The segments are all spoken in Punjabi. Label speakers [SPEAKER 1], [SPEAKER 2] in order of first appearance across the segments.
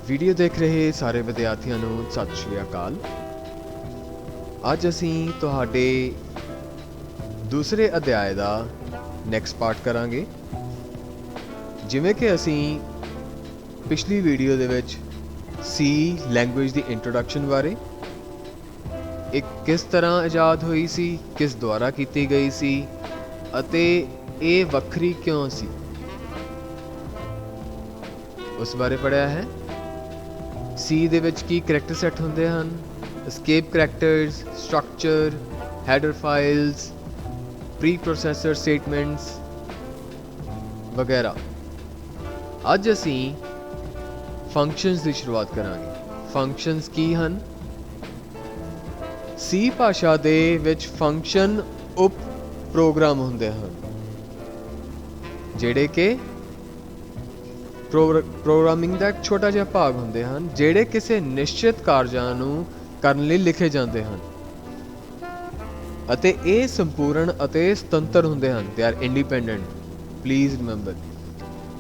[SPEAKER 1] ਵੀਡੀਓ ਦੇਖ ਰਹੇ ਸਾਰੇ ਵਿਦਿਆਰਥੀਆਂ ਨੂੰ ਸਤਿ ਸ਼੍ਰੀ ਅਕਾਲ। ਅੱਜ ਅਸੀਂ ਤੁਹਾਡੇ ਦੂਸਰੇ ਅਧਿਆਇ ਦਾ ਨੈਕਸਟ ਪਾਰਟ ਕਰਾਂਗੇ। ਜਿਵੇਂ ਕਿ ਅਸੀਂ ਪਿਛਲੀ ਵੀਡੀਓ ਦੇ ਵਿੱਚ ਸੀ ਲੈਂਗੁਏਜ ਦੀ ਇੰਟਰੋਡਕਸ਼ਨ ਬਾਰੇ, ਇਹ ਕਿਸ ਤਰ੍ਹਾਂ ਇਜਾਦ ਹੋਈ ਸੀ, ਕਿਸ ਦੁਆਰਾ ਕੀਤੀ ਗਈ ਸੀ ਅਤੇ ਇਹ ਵੱਖਰੀ ਕਿਉਂ ਸੀ, ਉਸ ਬਾਰੇ ਪੜ੍ਹਿਆ ਹੈ। ਸੀ ਦੇ ਵਿੱਚ ਕੀ ਕਰੈਕਟਰ ਸੈੱਟ ਹੁੰਦੇ ਹਨ, escape characters, structure, header files, pre-processor statements ਵਗੈਰਾ। ਅੱਜ ਅਸੀਂ ਫੰਕਸ਼ਨਸ ਦੀ ਸ਼ੁਰੂਆਤ ਕਰਾਂਗੇ। ਫੰਕਸ਼ਨਸ ਕੀ ਹਨ? ਸੀ ਭਾਸ਼ਾ ਦੇ ਵਿੱਚ ਫੰਕਸ਼ਨ ਉਪ ਪ੍ਰੋਗਰਾਮ ਹੁੰਦੇ ਹਨ ਜਿਹੜੇ ਕਿ ਪ੍ਰੋਗਰਾਮਿੰਗ ਦਾ ਇੱਕ ਛੋਟਾ ਜਿਹਾ ਭਾਗ ਹੁੰਦੇ ਹਨ, ਜਿਹੜੇ ਕਿਸੇ ਨਿਸ਼ਚਿਤ ਕਾਰਜਾਂ ਨੂੰ ਕਰਨ ਲਈ ਲਿਖੇ ਜਾਂਦੇ ਹਨ ਅਤੇ ਇਹ ਸੰਪੂਰਨ ਅਤੇ ਸੁਤੰਤਰ ਹੁੰਦੇ ਹਨ। They are independent, please remember,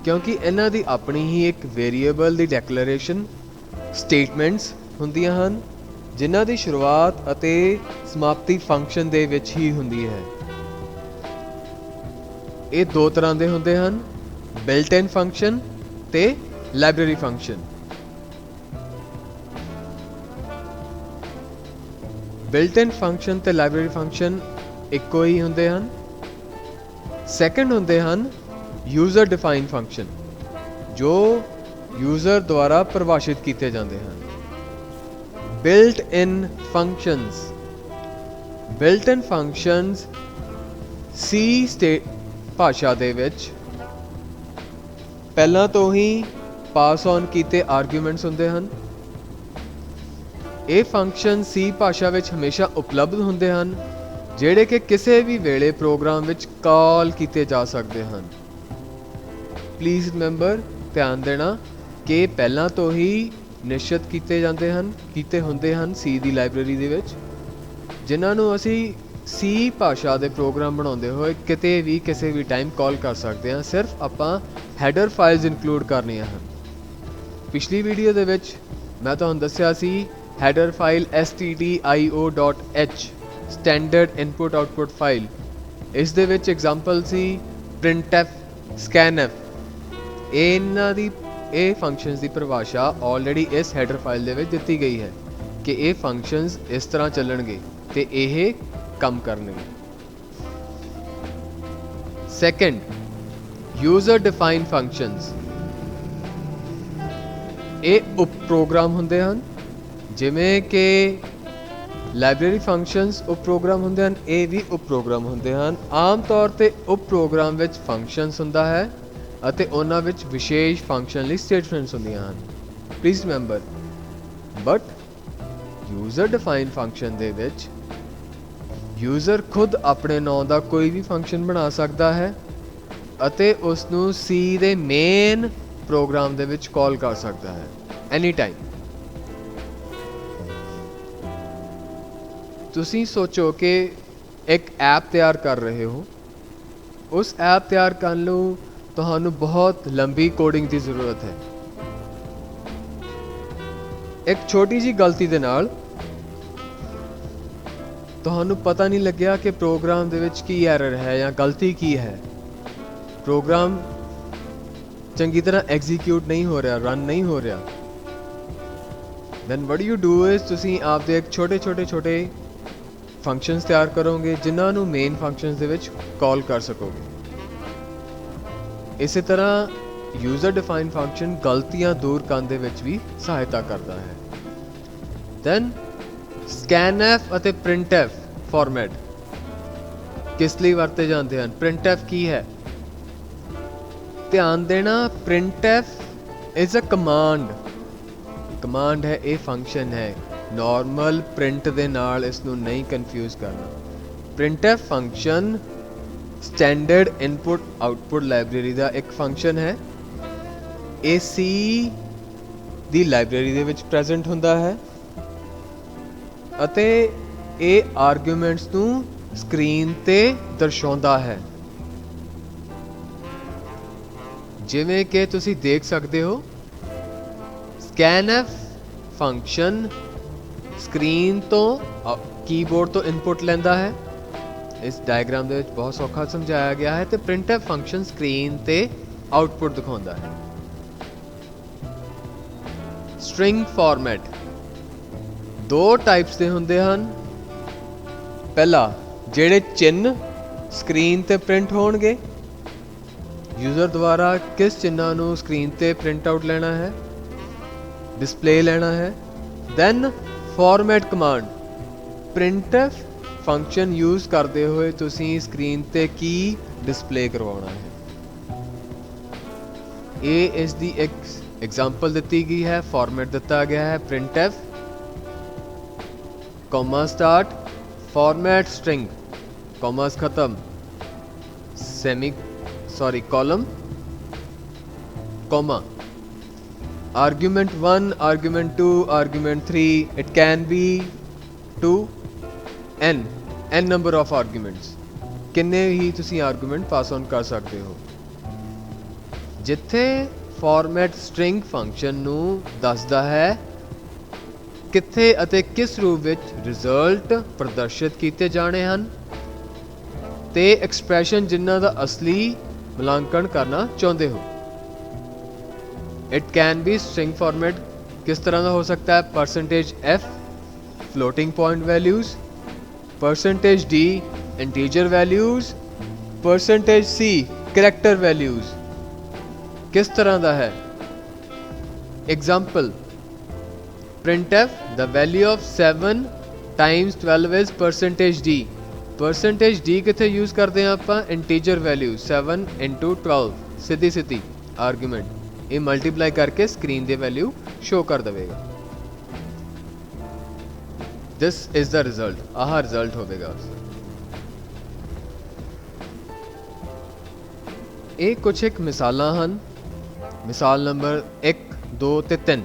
[SPEAKER 1] ਕਿਉਂਕਿ ਇਹਨਾਂ ਦੀ ਆਪਣੀ ਹੀ ਇੱਕ ਵੇਰੀਏਬਲ ਦੀ ਡੈਕਲੇਰੇਸ਼ਨ ਸਟੇਟਮੈਂਟਸ ਹੁੰਦੀਆਂ ਹਨ, ਜਿਨ੍ਹਾਂ ਦੀ ਸ਼ੁਰੂਆਤ ਅਤੇ ਸਮਾਪਤੀ ਫੰਕਸ਼ਨ ਦੇ ਵਿੱਚ ਹੀ ਹੁੰਦੀ ਹੈ। ਇਹ ਦੋ ਤਰ੍ਹਾਂ ਦੇ ਹੁੰਦੇ ਹਨ, ਬਿਲਟ ਇਨ ਫੰਕਸ਼ਨ ਤੇ ਲਾਇਬ੍ਰੇਰੀ ਫੰਕਸ਼ਨ। ਬਿਲਟ ਇਨ ਫੰਕਸ਼ਨ ਤੇ ਲਾਇਬ੍ਰੇਰੀ ਫੰਕਸ਼ਨ ਇੱਕੋ ਹੀ ਹੁੰਦੇ ਹਨ। ਸੈਕੰਡ ਹੁੰਦੇ ਹਨ ਯੂਜ਼ਰ ਡਿਫਾਈਨ ਫੰਕਸ਼ਨ, ਜੋ ਯੂਜ਼ਰ ਦੁਆਰਾ ਪਰਿਭਾਸ਼ਿਤ ਕੀਤੇ ਜਾਂਦੇ ਹਨ। ਬਿਲਟ ਇਨ ਫੰਕਸ਼ਨਸ, ਬਿਲਟ ਇਨ ਫੰਕਸ਼ਨਸ ਸੀ ਭਾਸ਼ਾ ਦੇ ਵਿੱਚ ਪਹਿਲਾਂ ਤੋਂ ਹੀ ਪਾਸ ਔਨ ਕੀਤੇ ਆਰਗੂਮੈਂਟਸ ਹੁੰਦੇ ਹਨ। ਇਹ ਫੰਕਸ਼ਨ ਸੀ ਭਾਸ਼ਾ ਵਿੱਚ ਹਮੇਸ਼ਾ ਉਪਲਬਧ ਹੁੰਦੇ ਹਨ, ਜਿਹੜੇ ਕਿ ਕਿਸੇ ਵੀ ਵੇਲੇ ਪ੍ਰੋਗਰਾਮ ਵਿੱਚ ਕਾਲ ਕੀਤੇ ਜਾ ਸਕਦੇ ਹਨ। ਪਲੀਜ਼ ਰਿਮੈਂਬਰ, ਧਿਆਨ ਦੇਣਾ ਕਿ ਪਹਿਲਾਂ ਤੋਂ ਹੀ ਨਿਸ਼ਚਿਤ ਕੀਤੇ ਹੁੰਦੇ ਹਨ ਸੀ ਦੀ ਲਾਇਬ੍ਰੇਰੀ ਦੇ ਵਿੱਚ, ਜਿਨ੍ਹਾਂ ਨੂੰ ਅਸੀਂ ਸੀ ਭਾਸ਼ਾ ਦੇ ਪ੍ਰੋਗਰਾਮ ਬਣਾਉਂਦੇ ਹੋਏ ਕਿਤੇ ਵੀ ਕਿਸੇ ਵੀ ਟਾਈਮ ਕਾਲ ਕਰ ਸਕਦੇ ਹਾਂ। ਸਿਰਫ ਆਪਾਂ ਹੈਡਰ ਫਾਈਲਸ ਇਨਕਲੂਡ ਕਰਨੀਆਂ ਹਨ। ਪਿਛਲੀ ਵੀਡੀਓ ਦੇ ਵਿੱਚ ਮੈਂ ਤੁਹਾਨੂੰ ਦੱਸਿਆ ਸੀ header file stdio.h standard input output file. ਇਸ ਦੇ ਵਿੱਚ ਐਗਜ਼ਾਮਪਲ ਸੀ printf, scanf। ਇਹ ਫੰਕਸ਼ਨਸ ਦੀ ਪਰਿਭਾਸ਼ਾ ਆਲਰੇਡੀ ਇਸ ਹੈਡਰ ਫਾਈਲ ਦੇ ਵਿੱਚ ਦਿੱਤੀ ਗਈ ਹੈ ਕਿ ਇਹ ਫੰਕਸ਼ਨਸ ਇਸ ਤਰ੍ਹਾਂ ਚੱਲਣਗੇ ਤੇ ਇਹ ਕੰਮ ਕਰਨਗੇ। Second, user define functions. ਇਹ ਉਪ ਪ੍ਰੋਗਰਾਮ ਹੁੰਦੇ ਹਨ, ਜਿਵੇਂ ਕਿ ਲਾਇਬ੍ਰੇਰੀ ਫੰਕਸ਼ਨਸ ਉਪ ਪ੍ਰੋਗਰਾਮ ਹੁੰਦੇ ਹਨ, ਇਹ ਵੀ ਉਪ ਪ੍ਰੋਗਰਾਮ ਹੁੰਦੇ ਹਨ। ਆਮ ਤੌਰ ਤੇ ਉਪ ਪ੍ਰੋਗਰਾਮ ਵਿੱਚ ਫੰਕਸ਼ਨਸ ਹੁੰਦਾ ਹੈ ਅਤੇ ਉਹਨਾਂ ਵਿੱਚ ਵਿਸ਼ੇਸ਼ ਫੰਕਸ਼ਨ ਲਈ ਸਟੇਟਮੈਂਟਸ ਹੁੰਦੀਆਂ ਹਨ। Please remember, but user define function ਦੇ ਵਿੱਚ ਯੂਜ਼ਰ ਖੁਦ ਆਪਣੇ ਨਾਂ ਦਾ ਕੋਈ ਵੀ ਫੰਕਸ਼ਨ ਬਣਾ ਸਕਦਾ ਹੈ ਅਤੇ ਉਸ ਨੂੰ ਸੀ ਦੇ ਮੇਨ ਪ੍ਰੋਗਰਾਮ ਦੇ ਵਿੱਚ ਕਾਲ ਕਰ ਸਕਦਾ ਹੈ ਐਨੀ ਟਾਈਮ। ਤੁਸੀਂ ਸੋਚੋ ਕਿ ਇੱਕ ਐਪ ਤਿਆਰ ਕਰ ਰਹੇ ਹੋ। ਉਸ ਐਪ ਤਿਆਰ ਕਰਨ ਲਈ ਤੁਹਾਨੂੰ ਬਹੁਤ ਲੰਬੀ ਕੋਡਿੰਗ ਦੀ ਜ਼ਰੂਰਤ ਹੈ। ਇੱਕ ਛੋਟੀ ਜਿਹੀ ਗਲਤੀ ਦੇ ਨਾਲ ਤੁਹਾਨੂੰ ਪਤਾ ਨਹੀਂ ਲੱਗਿਆ ਕਿ ਪ੍ਰੋਗਰਾਮ ਦੇ ਵਿੱਚ ਕੀ ਐਰਰ ਹੈ ਜਾਂ ਗਲਤੀ ਕੀ ਹੈ। ਪ੍ਰੋਗਰਾਮ ਚੰਗੀ ਤਰ੍ਹਾਂ ਐਗਜ਼ੀਕਿਊਟ ਨਹੀਂ ਹੋ ਰਿਹਾ, ਰਨ ਨਹੀਂ ਹੋ ਰਿਹਾ। Then what you do is, ਤੁਸੀਂ ਆਪਦੇ ਇੱਕ ਛੋਟੇ ਫੰਕਸ਼ਨਸ ਤਿਆਰ ਕਰੋਗੇ ਜਿਨ੍ਹਾਂ ਨੂੰ ਮੇਨ ਫੰਕਸ਼ਨਸ ਦੇ ਵਿੱਚ ਕਾਲ ਕਰ ਸਕੋਗੇ। ਇਸੇ ਤਰ੍ਹਾਂ ਯੂਜ਼ਰ ਡਿਫਾਈਨ ਫੰਕਸ਼ਨ ਗਲਤੀਆਂ ਦੂਰ ਕਰਨ ਦੇ ਵਿੱਚ ਵੀ ਸਹਾਇਤਾ ਕਰਦਾ ਹੈ। ਦੈਨ scanf ਅਤੇ printf ਫਾਰਮੈਟ ਕਿਸ ਲਈ ਵਰਤੇ ਜਾਂਦੇ ਹਨ? printf ਕੀ ਹੈ? ਧਿਆਨ ਦੇਣਾ, printf ਇਜ਼ ਅ ਕਮਾਂਡ ਹੈ, ਇਹ ਫੰਕਸ਼ਨ ਹੈ। ਨਾਰਮਲ ਪ੍ਰਿੰਟ ਦੇ ਨਾਲ ਇਸ ਨੂੰ ਨਹੀਂ ਕਨਫਿਊਜ਼ ਕਰਨਾ। printf function standard input output library ਦਾ ਇੱਕ ਫੰਕਸ਼ਨ ਹੈ। ਇਹ ਸੀ ਦੀ ਲਾਇਬ੍ਰੇਰੀ ਦੇ ਵਿੱਚ ਪ੍ਰੈਜ਼ੈਂਟ ਹੁੰਦਾ ਹੈ ਅਤੇ ਇਹ ਆਰਗੂਮੈਂਟਸ ਨੂੰ ਸਕਰੀਨ ਤੇ ਦਰਸਾਉਂਦਾ ਹੈ। ਜਿਵੇਂ ਕਿ ਤੁਸੀਂ ਦੇਖ ਸਕਦੇ ਹੋ scanf फंक्शन स्क्रीन तो कीबोर्ड तो इनपुट लेंदा है, इस डायग्राम ਦੇ ਵਿੱਚ बहुत सौखा समझाया गया है, तो printf फंक्शन स्क्रीन ते आउटपुट दिखाता है। स्ट्रिंग फॉर्मेट दो टाइप्स ਦੇ ਹੁੰਦੇ ਹਨ। ਪਹਿਲਾ ਜਿਹੜੇ ਚਿੰਨ ਸਕਰੀਨ ਤੇ ਪ੍ਰਿੰਟ ਹੋਣਗੇ, यूजर द्वारा किस चिन्ह ਨੂੰ ਸਕਰੀਨ ਤੇ ਪ੍ਰਿੰਟ ਆਊਟ ਲੈਣਾ ਹੈ, डिस्प्ले लेना है। Then format command printf function use करते हुए तुसी स्क्रीन ते की डिस्प्ले करवाना है। ये इस दी एक एग्जांपल दी गई है, फॉर्मेट दिता गया है printf comma start format string commas खत्म semicolon comma argument 1 argument 2 argument 3 it can be to n number of arguments किन्ने ही तुसी argument pass on कर सकते हो। जिथे format string function ਨੂੰ ਦੱਸਦਾ ਹੈ ਕਿੱਥੇ ਅਤੇ ਕਿਸ ਰੂਪ ਵਿੱਚ ਰਿਜ਼ਲਟ ਪ੍ਰਦਰਸ਼ਿਤ ਕੀਤੇ ਜਾਣੇ ਹਨ ਤੇ ਐਕਸਪ੍ਰੈਸ਼ਨ ਜਿਨ੍ਹਾਂ ਦਾ ਅਸਲੀ ਮੁਲਾਂਕਣ ਕਰਨਾ ਚਾਹੁੰਦੇ ਹੋ। It can be string format किस तरह का हो सकता है, %f floating point values, %d integer values, %c character values. किस तरह का है example printf the value of 7 times 12 is %d। %d कितने यूज करते हैं आप, इंटीजर वैल्यू 7 × 12 सीधी सीधी आर्गूमेंट ये मल्टीप्लाई करके स्क्रीन की वैल्यू शो कर देगा। This is the result, ah result होगा। ये कुछ एक मिसाल हैं, मिसाल नंबर 1 2 ते 3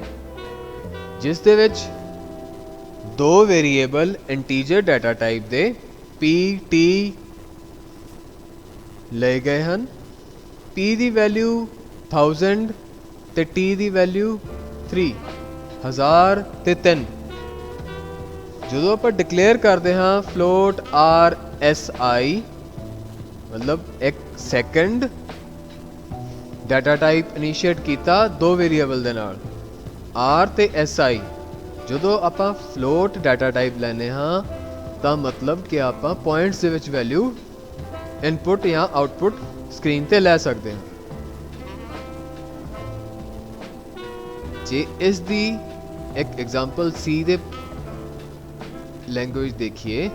[SPEAKER 1] जिस दे विच दो वेरीएबल इंटीजर डाटा टाइप दे pt ले गए हैं। p की वैल्यू 1000 ਤੇ t ਦੀ ਵੈਲਿਊ 3000 ਤੇ 3। ਜਦੋਂ ਆਪਾਂ ਡਿਕਲੇਅਰ ਕਰਦੇ ਹਾਂ float rsi मतलब एक ਸੈਕੰਡ ਡਾਟਾ ਟਾਈਪ ਇਨੀਸ਼ੀਏਟ ਕੀਤਾ ਦੋ ਵੇਰੀਏਬਲ ਦੇ ਨਾਲ r ਤੇ si। ਜਦੋਂ ਆਪਾਂ float ਡਾਟਾ ਟਾਈਪ ਲੈਨੇ ਹਾਂ ਤਾਂ ਮਤਲਬ ਕਿ ਆਪਾਂ ਪੁਆਇੰਟਸ ਦੇ ਵਿੱਚ ਵੈਲਿਊ ਇਨਪੁਟ ਜਾਂ ਆਊਟਪੁੱਟ ਸਕਰੀਨ ਤੇ ਲੈ ਸਕਦੇ ਹਾਂ। जे इस दी एक एग्जाम्पल सी दे लैंग्वेज देखिए,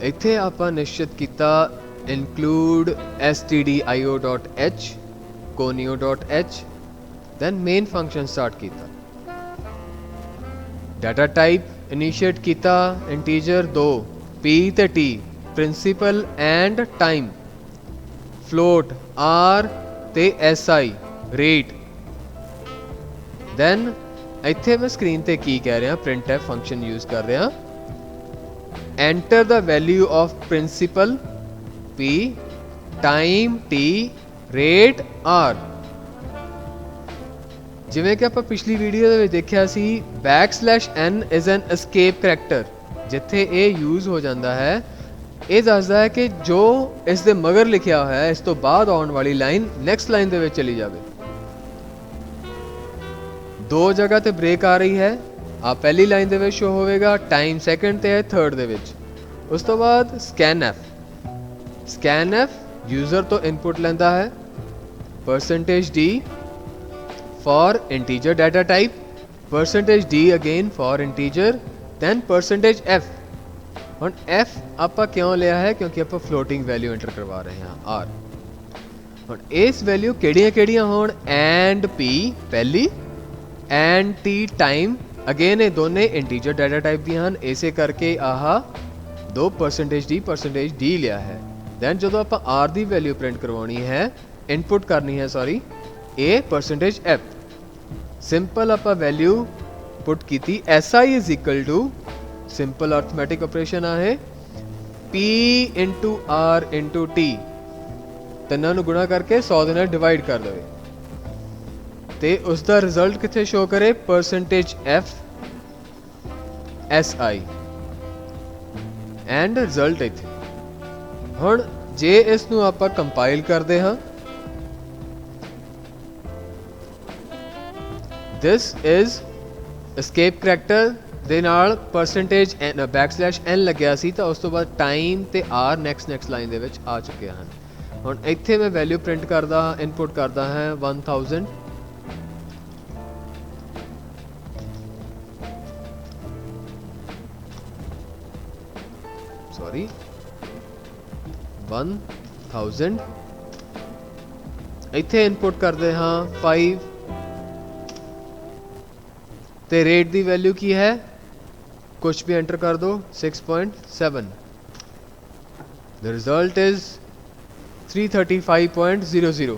[SPEAKER 1] इत्थे आपां निश्चित किया include stdio.h conio.h then main function start किया। डाटा टाइप इनिशिएट किया इंटीजर 2 p ते t principal and time float r ते si रेट। then इत्थे मैं स्क्रीन ते की कह रहा printf फंक्शन यूज कर रहा enter the value of principal p time t rate r। जिवें कि आपां पिछली वीडियो दे विच देखिया सी \n is an escape character जिथे ये यूज हो जाता है। ये दसदा है कि जो इस दे मगर लिखिया होया है इस तो बाद आने वाली लाइन नैक्सट लाइन दे विच चली जाए। दो जगह ते ब्रेक आ रही है, आ पहली लाइन दे विच शो होवेगा, टाइम सैकेंड ते है थर्ड दे विच। उस तो बाद स्कैनf यूजर तो इनपुट लेंदा है %d for integer data type, %d again for integer, then %f। हुण f आपां क्यों लिया है, क्योंकि आपां फ्लोटिंग वैल्यू एंटर करवा रहे हैं r। हुण इस वैल्यू किहड़ियां होण, एंड p पहली एंड t टाइम अगेन ये दोने इंटीजर डाटा टाइप दी हन, इसे करके आह दो %d लिया है। दैन जो आप आर की वैल्यू प्रिंट करवानी है, इनपुट करनी है, sorry, a percentage F. Simple आप वैल्यू पुट की S I is equal to simple arithmetic operation है P into R into T, तिना गुणा करके 100 के डिवाइड कर दे ते उसका रिजल्ट कितने शो करे, percentage F S I and result इत्थे। हुण जे इसनू आपां कंपाइल करते हाँ, दिस इज एस्केप करैक्टर दे नाल परसेंटेज एन बैकस्लैश एन लग्या सी, तो उस तो बाद टाइम ते आर नैक्सट लाइन दे विच आ चुके हैं। हुण इत्थे मैं वैल्यू प्रिंट करदा, इनपुट करदा है 1000, सॉरी 1000, इत्थे इनपुट करते हाँ 5 ते रेट दी वैल्यू की है, कुछ भी एंटर कर दो 6.7, द रिजल्ट इज 335.00,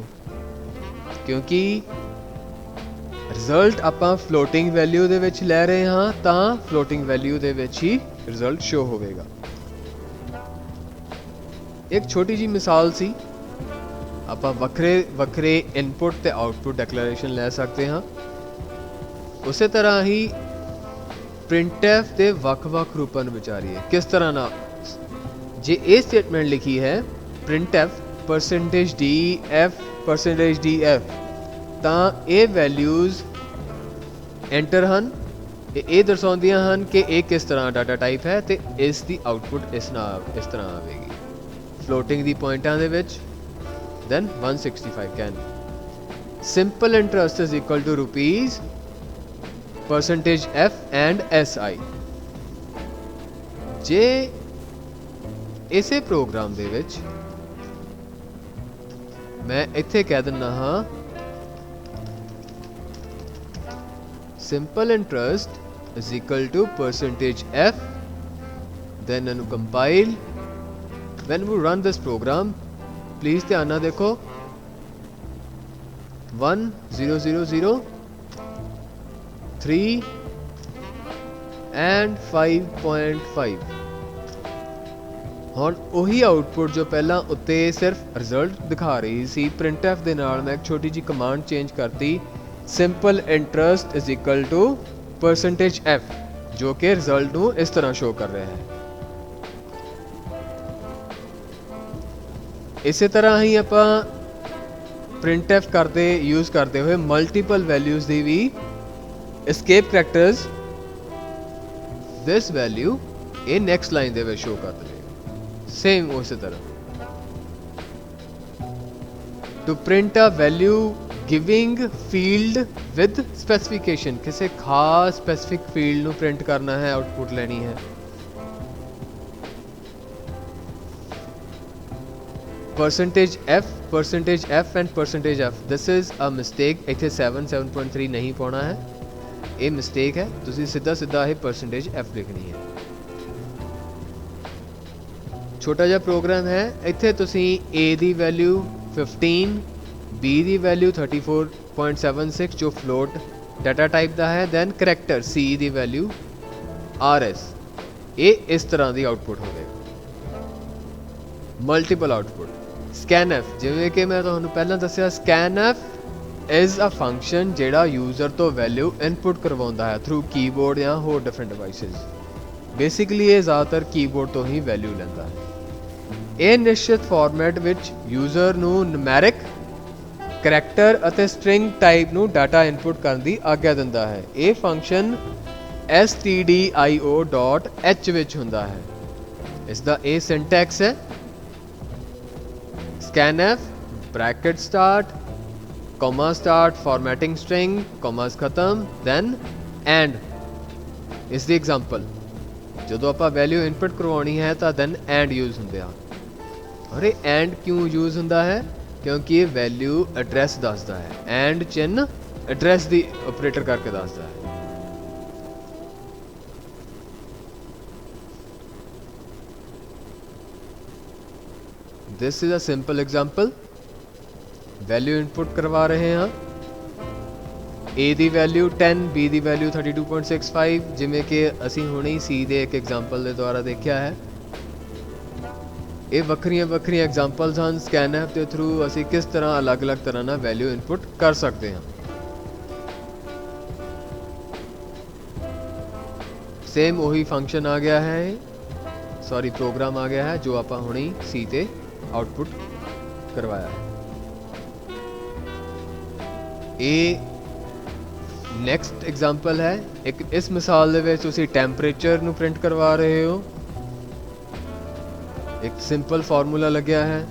[SPEAKER 1] क्योंकि रिजल्ट आपां फ्लोटिंग वैल्यू दे विच लै रहे हाँ, तां फ्लोटिंग वैल्यू दे विच ही रिजल्ट शो होवेगा। एक छोटी जी मिसाल सी, आपां वखरे वखरे इनपुट ते आउटपुट डिक्लेरेशन लै सकते हाँ। उस तरह ही प्रिंटफ के वख-वख रूपों विचारिए किस तरह ना, जे ए स्टेटमेंट लिखी है printf percentage D F percentage D F, तां ये वैल्यूज़ एंटर हैं, ये दर्शाउंदियां हैं कि ये किस तरह डाटा टाइप है, तो इसकी आउटपुट इस तरह आएगी फ्लोटिंग दी पॉइंटां दे विच, दैन 165 कैन। Simple interest is equal to rupees percentage F and S I. जे इसे प्रोग्राम दे विच मैं इत्थे कह दिना हाँ simple interest is equal to percentage F, then इनू compile, when we run this program please ध्यान ना देखो 1000 3 एंड 5.5। हुण उही आउटपुट जो पहला उत्ते सिर्फ रिजल्ट दिखा रही सी, प्रिंटफ दे नाल मैं एक छोटी जी कमांड चेंज करती, simple interest is equal to percentage f, जो कि रिजल्ट नू इस तरह शो कर रहा है। इसी तरह ही आपां प्रिंटफ करते यूज करते हुए मल्टीपल वैल्यूज दी भी एस्केप करैक्टर्स दिस वैल्यू ये नेक्स्ट लाइन दे विच शो कर देंगे, सेम उसी तरह। To print a value giving field with specification, किसी खास स्पेसिफिक फील्ड नू प्रिंट करना है, आउटपुट लेनी है। Percentage F and percentage F, this is a mistake, इत्थे 7.3 नहीं पाना है, ये मिस्टेक है, तुसी सीधा सीधा ही परसेंटेज एफ लिखनी है। छोटा जा प्रोग्राम है, इत्थे तुसी ए दी वैल्यू 15, बी दी वैल्यू 34.76 जो फ्लोट डाटा टाइप दा है, दैन करैक्टर सी दी वैल्यू RS, ये इस तरह की आउटपुट होगी। मल्टीपल आउटपुट स्कैनएफ, जिवें कि मैं तुहानूं पहलां दस्सिया, स्कैनएफ इज अ फंक्शन जिहड़ा यूजर तो वैल्यू इनपुट करवाउंदा है थ्रू कीबोर्ड या होर डिफरेंट डिवाइसिस। बेसिकली ये ज़्यादातर कीबोर्ड तो ही वैल्यू लैंदा है। ये निश्चित फॉर्मेट विच यूजर नू न्यूमैरिक, करैक्टर अते स्ट्रिंग टाइप नू डाटा इनपुट करने की आग्ञा दिंदा है। ये फंक्शन stdio.h विच हुंदा है। इसका ये सिंटैक्स है scanf bracket start, comma start, formatting string, commas खत्म, देन एंड। इस दी एग्जांपल जो आप वैल्यू इनपुट करवानी है तो देन एंड यूज होंगे। और ये एंड क्यों यूज होंदा है? क्योंकि ये वैल्यू एड्रैस दसदा है। एंड चिन्ह एड्रैस दी ऑपरेटर करके दसदा है। This is a simple example. Value input करवा रहे हैं, ए ਦੀ ਵੈਲਿਊ 10, बी ਦੀ ਵੈਲਿਊ 32.65, ਜਿਵੇਂ ਕਿ ਅਸੀਂ ਹੁਣੇ ਹੀ ਸੀ ਦੇ ਇੱਕ ਐਗਜ਼ਾਮਪਲ ਦੇ ਦੁਆਰਾ ਦੇਖਿਆ ਹੈ। ਇਹ ਵੱਖਰੀਆਂ ਐਗਜ਼ਾਮਪਲਸ ਹਨ। ਸਕੈਨਐਪ ਦੇ ਥਰੂ ਅਸੀਂ ਕਿਸ ਤਰ੍ਹਾਂ ਅਲੱਗ-ਅਲੱਗ ਤਰ੍ਹਾਂ ਨਾਲ ਵੈਲਿਊ ਇਨਪੁਟ ਕਰ ਸਕਦੇ ਹਾਂ। ਸੇਮ ਉਹੀ ਫੰਕਸ਼ਨ ਆ ਗਿਆ ਹੈ, ਸੌਰੀ ਪ੍ਰੋਗਰਾਮ ਆ ਗਿਆ ਹੈ ਜੋ ਆਪਾਂ ਹੁਣੇ ਹੀ ਸੀ ਤੇ ਆਊਟਪੁੱਟ ਕਰਵਾਇਆ ਹੈ। ਇਹ ਨੈਕਸਟ ਐਗਜ਼ਾਮਪਲ ਹੈ। ਇੱਕ ਇਸ ਮਿਸਾਲ ਦੇ ਵਿੱਚ ਤੁਸੀਂ ਟੈਂਪਰੇਚਰ ਨੂੰ ਪ੍ਰਿੰਟ ਕਰਵਾ ਰਹੇ ਹੋ। ਇੱਕ ਸਿੰਪਲ ਫਾਰਮੂਲਾ ਲੱਗਿਆ ਹੈ।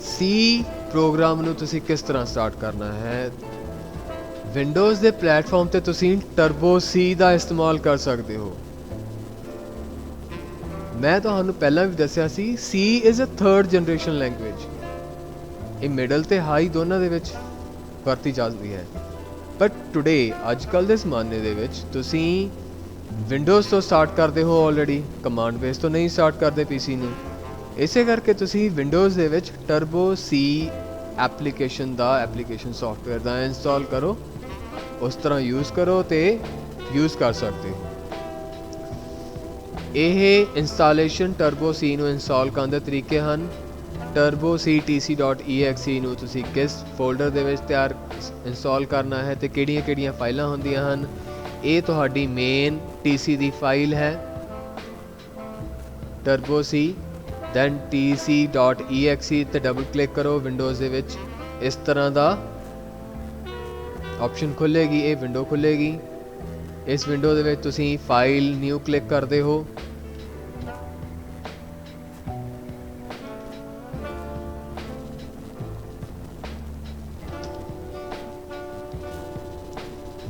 [SPEAKER 1] ਸੀ ਪ੍ਰੋਗਰਾਮ ਨੂੰ ਤੁਸੀਂ ਕਿਸ ਤਰ੍ਹਾਂ ਸਟਾਰਟ ਕਰਨਾ ਹੈ। ਵਿੰਡੋਜ਼ ਦੇ ਪਲੇਟਫਾਰਮ ਤੇ ਤੁਸੀਂ ਟਰਬੋ ਸੀ ਦਾ ਇਸਤੇਮਾਲ ਕਰ ਸਕਦੇ ਹੋ। ਮੈਂ ਤੁਹਾਨੂੰ ਪਹਿਲਾਂ ਵੀ ਦੱਸਿਆ ਸੀ, C is a third generation language. ਇਹ ਮਿਡਲ ਤੇ ਹਾਈ ਦੋਨਾਂ ਦੇ ਵਿੱਚ ਵਰਤੀ ਜਾਂਦੀ ਹੈ। ਬਟ ਟੁਡੇ ਅੱਜ ਕੱਲ੍ਹ ਦੇ ਜ਼ਮਾਨੇ ਦੇ ਵਿੱਚ ਤੁਸੀਂ ਵਿੰਡੋਜ਼ ਤੋਂ ਸਟਾਰਟ ਕਰਦੇ ਹੋ, ਆਲਰੇਡੀ ਕਮਾਂਡ ਬੇਸ ਤੋਂ ਨਹੀਂ ਸਟਾਰਟ ਕਰਦੇ ਪੀਸੀ ਨੂੰ। ਇਸੇ ਕਰਕੇ ਤੁਸੀਂ ਵਿੰਡੋਜ਼ ਦੇ ਵਿੱਚ ਟਰਬੋ ਸੀ ਐਪਲੀਕੇਸ਼ਨ ਸੌਫਟਵੇਅਰ ਦਾ ਇੰਸਟਾਲ ਕਰੋ, ਉਸ ਤਰ੍ਹਾਂ ਯੂਜ਼ ਕਰੋ ਤੇ ਯੂਜ਼ ਕਰ ਸਕਦੇ ਹੋ। ਇਹ ਇੰਸਟਾਲੇਸ਼ਨ ਟਰਬੋ ਸੀ ਨੂੰ ਇੰਸਟਾਲ ਕਰਨ ਦੇ ਤਰੀਕੇ ਹਨ। turbo c tc.exe ਨੂੰ ਤੁਸੀਂ ਕਿਸ ਫੋਲਡਰ ਦੇ ਵਿੱਚ ਇੰਸਟਾਲ ਕਰਨਾ ਹੈ ਤੇ ਕਿਹੜੀਆਂ ਫਾਈਲਾਂ ਹੁੰਦੀਆਂ ਹਨ। ਇਹ ਤੁਹਾਡੀ ਮੇਨ tc ਦੀ ਫਾਈਲ ਹੈ turbo c, then tc.exe ਤੇ ਡਬਲ ਕਲਿੱਕ ਕਰੋ। ਵਿੰਡੋਜ਼ ਦੇ ਵਿੱਚ ਇਸ ਤਰ੍ਹਾਂ ਦਾ ਆਪਸ਼ਨ ਖੁੱਲੇਗੀ, ਇਹ ਵਿੰਡੋ ਖੁੱਲੇਗੀ। ਇਸ ਵਿੰਡੋ ਦੇ ਵਿੱਚ ਤੁਸੀਂ ਫਾਈਲ ਨਿਊ ਕਲਿੱਕ ਕਰਦੇ ਹੋ।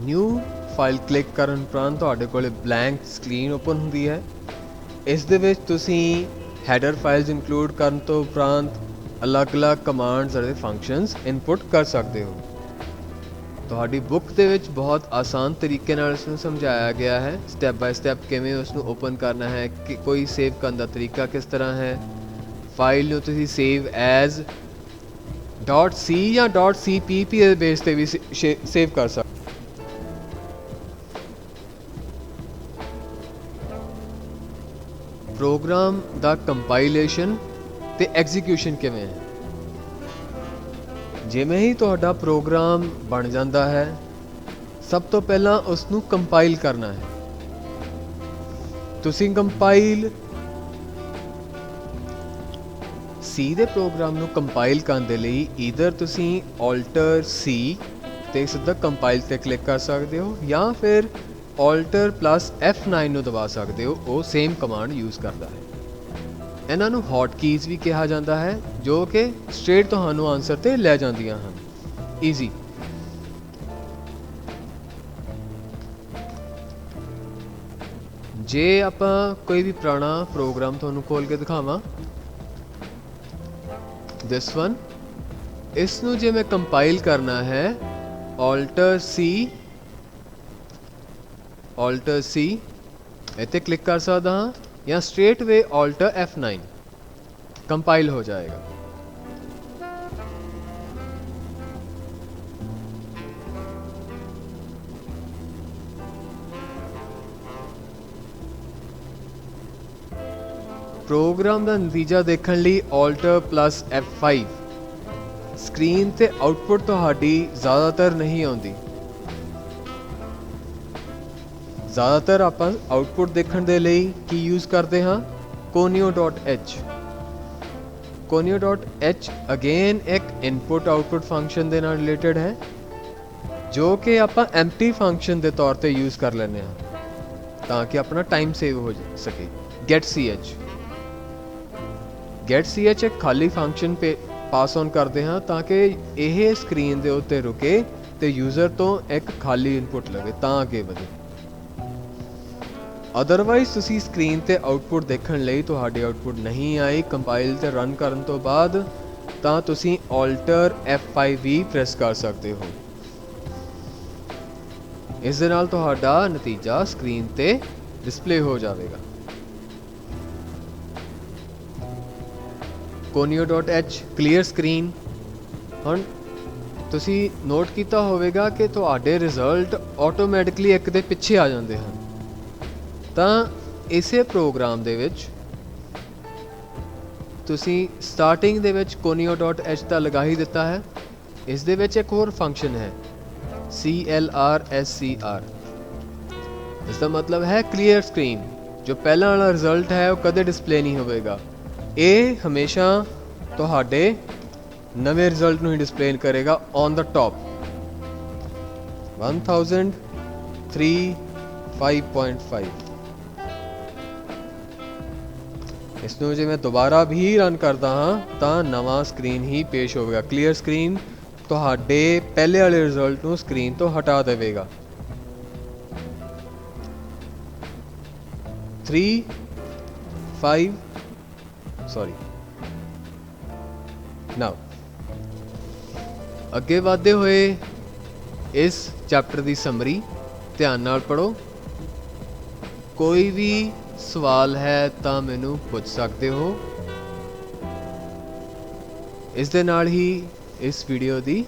[SPEAKER 1] ਨਿਊ ਫਾਈਲ ਕਲਿੱਕ ਕਰਨ ਉਪਰੰਤ ਤੁਹਾਡੇ ਕੋਲ ਬਲੈਂਕ ਸਕਰੀਨ ਓਪਨ ਹੁੰਦੀ ਹੈ। ਇਸ ਦੇ ਵਿੱਚ ਤੁਸੀਂ ਹੈਡਰ ਫਾਈਲਸ ਇਨਕਲੂਡ ਕਰਨ ਤੋਂ ਉਪਰੰਤ ਅਲੱਗ-ਅਲੱਗ ਕਮਾਂਡਸ ਅਤੇ ਫੰਕਸ਼ਨਸ ਇਨਪੁਟ ਕਰ ਸਕਦੇ ਹੋ। ਤੁਹਾਡੀ ਬੁੱਕ ਦੇ ਵਿੱਚ ਬਹੁਤ ਆਸਾਨ ਤਰੀਕੇ ਨਾਲ ਇਸ ਨੂੰ ਸਮਝਾਇਆ ਗਿਆ ਹੈ, ਸਟੈਪ ਬਾਏ ਸਟੈਪ ਕਿਵੇਂ ਉਸ ਨੂੰ ਓਪਨ ਕਰਨਾ ਹੈ, ਕਿ ਕੋਈ ਸੇਵ ਕਰਨ ਦਾ ਤਰੀਕਾ ਕਿਸ ਤਰ੍ਹਾਂ ਹੈ। ਫਾਈਲ ਨੂੰ ਤੁਸੀਂ ਸੇਵ ਐਜ਼ .c ਜਾਂ .cpp ਦੇ ਬੇਸ ਤੇ ਵੀ ਸੇਵ ਕਰ ਸਕਦੇ। ਪ੍ਰੋਗਰਾਮ ਦਾ ਕੰਪਾਈਲੇਸ਼ਨ ਤੇ ਐਗਜ਼ੀਕਿਊਸ਼ਨ ਕਿਵੇਂ ਹੈ। ਜਿਵੇਂ ਹੀ ਤੁਹਾਡਾ ਪ੍ਰੋਗਰਾਮ ਬਣ ਜਾਂਦਾ ਹੈ, ਸਭ ਤੋਂ ਪਹਿਲਾਂ ਉਸ ਨੂੰ ਕੰਪਾਈਲ ਕਰਨਾ ਹੈ। ਤੁਸੀਂ ਕੰਪਾਈਲ ਸੀ ਦੇ ਪ੍ਰੋਗਰਾਮ ਨੂੰ ਕੰਪਾਈਲ ਕਰਨ ਦੇ ਲਈ ਈਦਰ ਤੁਸੀਂ ਆਲਟਰ ਸੀ ਤੇ ਸਿੱਧਾ ਕੰਪਾਈਲ ਤੇ ਕਲਿੱਕ ਕਰ ਸਕਦੇ ਹੋ, ਜਾਂ ਫਿਰ ਆਲਟਰ ਪਲੱਸ F9 ਨੂੰ ਦਬਾ ਸਕਦੇ ਹੋ। ਉਹ ਸੇਮ ਕਮਾਂਡ ਯੂਜ਼ ਕਰਦਾ ਹੈ। ਇਹਨਾਂ ਨੂੰ ਹੌਟ ਕੀਜ਼ ਵੀ ਕਿਹਾ ਜਾਂਦਾ ਹੈ, ਜੋ ਕਿ ਸਟ੍ਰੇਟ ਤੁਹਾਨੂੰ ਆਨਸਰ ਤੇ ਲੈ ਜਾਂਦੀਆਂ ਹਨ। ਈਜ਼ੀ। ਜੇ ਆਪਾਂ ਕੋਈ ਵੀ ਪੁਰਾਣਾ ਪ੍ਰੋਗਰਾਮ ਤੁਹਾਨੂੰ ਖੋਲ ਕੇ ਦਿਖਾਵਾਂ, ਦਿਸ ਵਨ, ਇਸ ਨੂੰ ਜੇ ਮੈਂ ਕੰਪਾਈਲ ਕਰਨਾ ਹੈ, ਆਲਟਰ ਸੀ ਇੱਥੇ ਕਲਿੱਕ ਕਰ ਸਕਦਾ ਹਾਂ, ਜਾਂ ਸਟ੍ਰੇਟ ਵੇ ਆਲਟਰ F9 ਕੰਪਾਈਲ ਹੋ ਜਾਏਗਾ। ਪ੍ਰੋਗਰਾਮ ਦਾ ਨਤੀਜਾ ਦੇਖਣ ਲਈ ਆਲਟਰ ਪਲੱਸ F5। ਸਕਰੀਨ ਤੇ ਆਉਟਪੁੱਟ ਤੁਹਾਡੀ ਜ਼ਿਆਦਾਤਰ ਨਹੀਂ ਆਉਂਦੀ। ਜ਼ਿਆਦਾਤਰ ਆਪਾਂ ਆਉਟਪੁੱਟ ਦੇਖਣ ਦੇ ਲਈ ਕੀ ਯੂਜ਼ ਕਰਦੇ ਹਾਂ, conio.h। conio.h ਅਗੇਨ ਇੱਕ ਇਨਪੁਟ ਆਉਟਪੁੱਟ ਫੰਕਸ਼ਨ ਦੇ ਨਾਲ ਰਿਲੇਟਡ ਹੈ, ਜੋ ਕਿ ਆਪਾਂ ਐਮਪਟੀ ਫੰਕਸ਼ਨ ਦੇ ਤੌਰ ਤੇ ਯੂਜ਼ ਕਰ ਲੈਂਦੇ ਹਾਂ ਤਾਂ ਕਿ ਆਪਣਾ ਟਾਈਮ ਸੇਵ ਹੋ ਸਕੇ। getch ਇੱਕ ਖਾਲੀ ਫੰਕਸ਼ਨ ਪਾਸ ਔਨ ਕਰਦੇ ਹਾਂ ਤਾਂ ਕਿ ਇਹ ਸਕਰੀਨ ਦੇ ਉੱਤੇ ਰੁਕੇ ਤੇ ਯੂਜ਼ਰ ਤੋਂ ਇੱਕ ਖਾਲੀ ਇਨਪੁਟ ਲਵੇ ਤਾਂ ਅੱਗੇ ਵਧੇ। ਅਦਰਵਾਈਜ਼ ਤੁਸੀਂ ਸਕਰੀਨ ਤੇ ਆਉਟਪੁੱਟ ਦੇਖਣ ਲਈ ਤੁਹਾਡੀ ਆਉਟਪੁੱਟ ਨਹੀਂ ਆਈ ਕੰਪਾਈਲ ਤੇ ਰਨ ਕਰਨ ਤੋਂ ਬਾਅਦ, ਤਾਂ ਤੁਸੀਂ ਆਲਟਰ F5 ਵੀ ਪ੍ਰੈਸ ਕਰ ਸਕਦੇ ਹੋ। ਇਸ ਦੇ ਨਾਲ ਤੁਹਾਡਾ ਨਤੀਜਾ ਸਕਰੀਨ ਤੇ ਡਿਸਪਲੇ ਹੋ ਜਾਵੇਗਾ। conio.h clear screen। ਹੁਣ ਤੁਸੀਂ ਨੋਟ ਕੀਤਾ ਹੋਵੇਗਾ ਕਿ ਤੁਹਾਡੇ ਰਿਜ਼ਲਟ ਆਟੋਮੈਟਿਕਲੀ ਇੱਕ ਦੇ ਪਿੱਛੇ ਆ ਜਾਂਦੇ ਹਨ। ਤਾਂ ਇਸੇ ਪ੍ਰੋਗਰਾਮ ਦੇ ਵਿੱਚ ਤੁਸੀਂ ਸਟਾਰਟਿੰਗ ਦੇ ਵਿੱਚ conio.h ਤਾਂ ਲਗਾ ਹੀ ਦਿੱਤਾ ਹੈ। ਇਸ ਦੇ ਵਿੱਚ ਇੱਕ ਹੋਰ ਫੰਕਸ਼ਨ ਹੈ CLRSCR। ਇਸ ਦਾ ਮਤਲਬ ਹੈ ਕਲੀਅਰ ਸਕਰੀਨ। ਜੋ ਪਹਿਲਾਂ ਵਾਲਾ ਰਿਜ਼ਲਟ ਹੈ ਉਹ ਕਦੇ ਡਿਸਪਲੇ ਨਹੀਂ ਹੋਵੇਗਾ। ਇਹ ਹਮੇਸ਼ਾ ਤੁਹਾਡੇ ਨਵੇਂ ਰਿਜ਼ਲਟ ਨੂੰ ਹੀ ਡਿਸਪਲੇ ਕਰੇਗਾ ਔਨ ਦਾ ਟੌਪ। 1003.5.5। ਇਸ ਨੂੰ ਜੇ ਮੈਂ ਦੁਬਾਰਾ ਵੀ ਰਨ ਕਰਦਾ ਹਾਂ ਤਾਂ ਨਵਾਂ ਸਕਰੀਨ ਹੀ ਪੇਸ਼ ਹੋਵੇਗਾ। ਕਲੀਅਰ ਸਕਰੀਨ ਤੁਹਾਡੇ ਪਹਿਲੇ ਵਾਲੇ ਰਿਜ਼ਲਟ ਨੂੰ ਸਕਰੀਨ ਤੋਂ ਹਟਾ ਦੇਵੇਗਾ। 3.5 ਅੱਗੇ ਵਧਦੇ ਹੋਏ ਇਸ ਚੈਪਟਰ ਦੀ ਸਮਰੀ ਧਿਆਨ ਨਾਲ ਪੜ੍ਹੋ। ਕੋਈ ਵੀ ਸਵਾਲ ਹੈ ਤਾਂ ਮੈਨੂੰ ਪੁੱਛ ਸਕਦੇ ਹੋ। ਇਸ ਦੇ ਨਾਲ ਹੀ ਇਸ ਵੀਡੀਓ ਦੀ